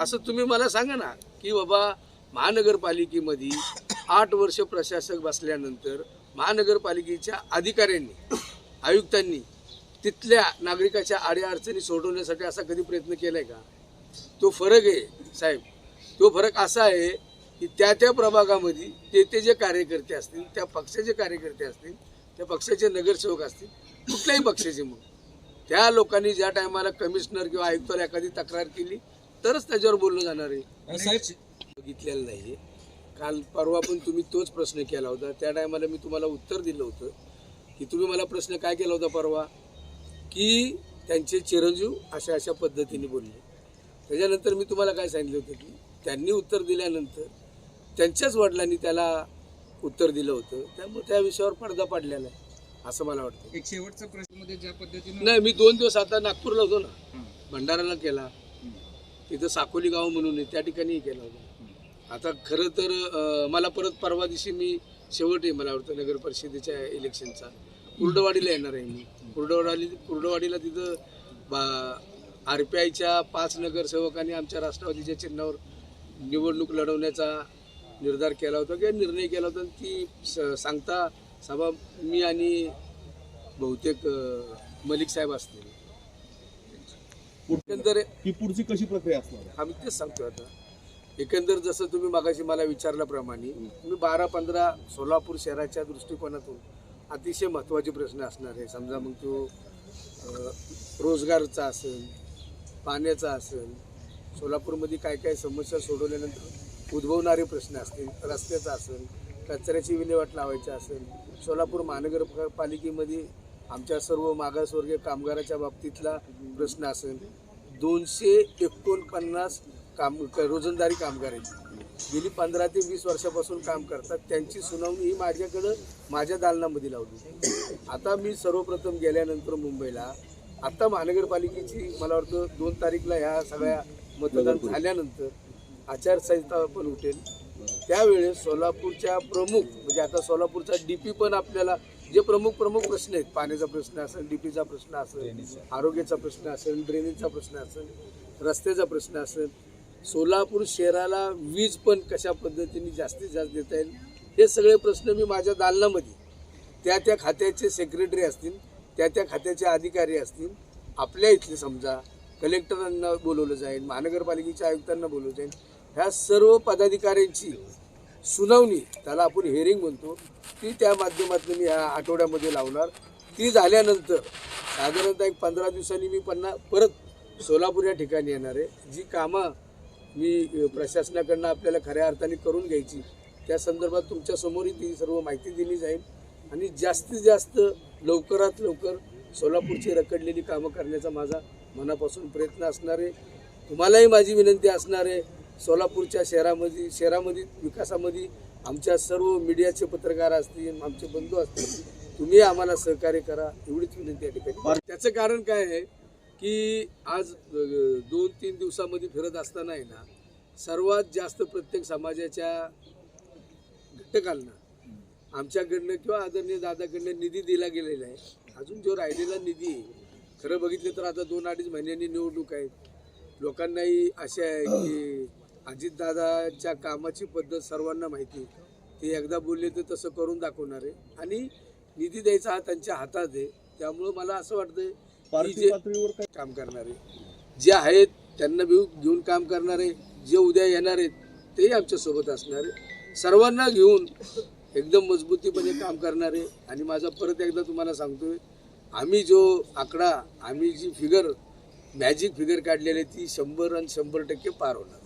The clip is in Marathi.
असं तुम्ही मला सांगा ना की बाबा महानगरपालिकेमध्ये 8 वर्ष प्रशासक बसल्यानंतर महानगरपालिकेच्या अधिकाऱ्यांनी आयुक्तांनी तिथल्या नागरिकाच्या अडीअडचणी सोडवण्यासाठी असा कधी प्रयत्न केलाय का? तो फरक आहे साहेब. तो फरक असा आहे की त्या प्रभागामध्ये ते जे कार्यकर्ते असतील, त्या पक्षाचे कार्यकर्ते असतील, त्या पक्षाचे नगरसेवक असतील, कुठल्याही पक्षाचे, मग त्या लोकांनी ज्या टायमाला कमिशनर किंवा आयुक्ताला एखादी तक्रार केली तरच त्याच्यावर बोलणं जाणार आहे. बघितलेलं नाही. काल परवा पण तुम्ही तोच प्रश्न केला होता. त्या टायमाला मी तुम्हाला उत्तर दिलं होतं की तुम्ही मला प्रश्न काय केला होता परवा, की त्यांचे चिरंजीव अशा अशा पद्धतीने बोलले. त्याच्यानंतर मी तुम्हाला काय सांगितलं होतं की त्यांनी उत्तर दिल्यानंतर त्यांच्याच वडिलांनी त्याला उत्तर दिलं होतं, त्यामुळे त्या विषयावर पडदा पडलेला आहे असं मला वाटतं. एक शेवटचा प्रश्न मध्ये ज्या पद्धतीने नाही, मी 2 दिवस आता नागपूरला होतो ना, भंडाराला केला, तिथं साकोली गाव म्हणून आहे त्या ठिकाणीही केला होता. आता खरं तर मला परत परवा दिवशी मी शेवट आहे मला वाटतं नगर परिषदेच्या इलेक्शनचा कुर्डवाडीला येणार आहे. मी कुर्डवाडीला तिथं RPIच्या 5 नगरसेवकांनी आमच्या राष्ट्रवादीच्या चिन्हावर निवडणूक लढवण्याचा निर्धार केला होता किंवा निर्णय केला होता. ती सांगता सभा मी आणि बहुतेक मलिक साहेब असतील. एकंदर ही पुढची कशी प्रक्रिया असणार? आम्ही तेच सांगतो. आता एकंदर जसं तुम्ही मागाशी मला विचारल्याप्रमाणे मी 12-15 सोलापूर शहराच्या दृष्टिकोनातून अतिशय महत्त्वाचे प्रश्न असणार आहे. समजा मग तो रोजगारचा असेल, पाण्याचा असेल, सोलापूरमध्ये काय काय समस्या सोडवल्यानंतर उद्भवणारे प्रश्न असतील, रस्त्याचा असेल, कचऱ्याची विल्हेवाट लावायची असेल, सोलापूर महानगरपालिकेमध्ये आमच्या सर्व मागासवर्गीय कामगाराच्या बाबतीतला प्रश्न असेल. 249 रोजंदारी कामगार आहेत, गेली 15 ते 20 वर्षापासून काम करतात. त्यांची सुनावणी ही माझ्याकडं माझ्या दालनामध्ये लावली. आता मी सर्वप्रथम गेल्यानंतर मुंबईला, आता महानगरपालिकेची मला वाटतं 2 तारीखला ह्या सगळ्या मतदान झाल्यानंतर आचारसंहिता पण उठेल. त्यावेळेस सोलापूरच्या प्रमुख म्हणजे आता सोलापूरचा DP पण आपल्याला जे प्रमुख प्रश्न आहेत, पाण्याचा प्रश्न असेल, DPचा प्रश्न असेल, आरोग्याचा प्रश्न असेल, ड्रेनेजचा प्रश्न असेल, रस्त्याचा प्रश्न असेल, सोलापूर शहराला वीज पण कशा पद्धतीने जास्तीत जास्त देता येईल, हे सगळे प्रश्न मी माझ्या दालनामध्ये त्या खात्याचे सेक्रेटरी असतील, त्या खात्याचे अधिकारी असतील, आपल्या इथले समजा कलेक्टरांना बोलवलं जाईल, महानगरपालिकेच्या आयुक्तांना बोलवलं जाईल, ह्या सर्व पदाधिकाऱ्यांची सुनावणी, त्याला आपण हिअरिंग म्हणतो, ती त्या माध्यमातून मी ह्या आठवड्यामध्ये लावणार. ती झाल्यानंतर साधारणतः एक 15 दिवसांनी मी परत सोलापूर या ठिकाणी येणार आहे. जी कामं मी प्रशासनाकडनं आपल्याला खऱ्या अर्थाने करून घ्यायची, त्या संदर्भात तुमच्यासमोरही ती सर्व माहिती दिली जाईल आणि जास्तीत जास्त लवकरात लवकर सोलापूरची रखडलेली कामं करण्याचा माझा मनापासून प्रयत्न असणार आहे. तुम्हालाही माझी विनंती असणार आहे, सोलापूरच्या शहरामध्ये विकासामध्ये आमच्या सर्व मीडियाचे पत्रकार असतील, आमचे बंधू असतील, तुम्ही आम्हाला सहकार्य करा, एवढीच विनंती या ठिकाणी. त्याचं कारण काय आहे की आज 2-3 दिवसामध्ये फिरत असताना आहे ना, सर्वात जास्त प्रत्येक समाजाच्या घटकांना आमच्याकडनं किंवा आदरणीय दादाकडनं निधी दिला गेलेला आहे. अजून जो राहिलेला निधी आहे, खरं बघितलं तर आता 2-2.5 महिन्यांनी निवडणूक आहेत. लोकांनाही असे आहे की अजितदादाच्या कामाची पद्धत सर्वांना माहिती, ते एकदा बोलले तर तसं करून दाखवणार आहे आणि निधी द्यायचा हा त्यांच्या हातात आहे. त्यामुळं मला असं वाटतं की जे काम करणारे जे आहेत त्यांना घेऊन काम करणारे, जे उद्या येणार आहेत तेही आमच्यासोबत असणार आहे. सर्वांना घेऊन एकदम मजबूतीपणे काम करणारे. आणि माझा परत एकदा तुम्हाला सांगतोय, आम्ही जो आकडा, आम्ही जी फिगर, मॅजिक फिगर काढलेली ती 100% पार होणार.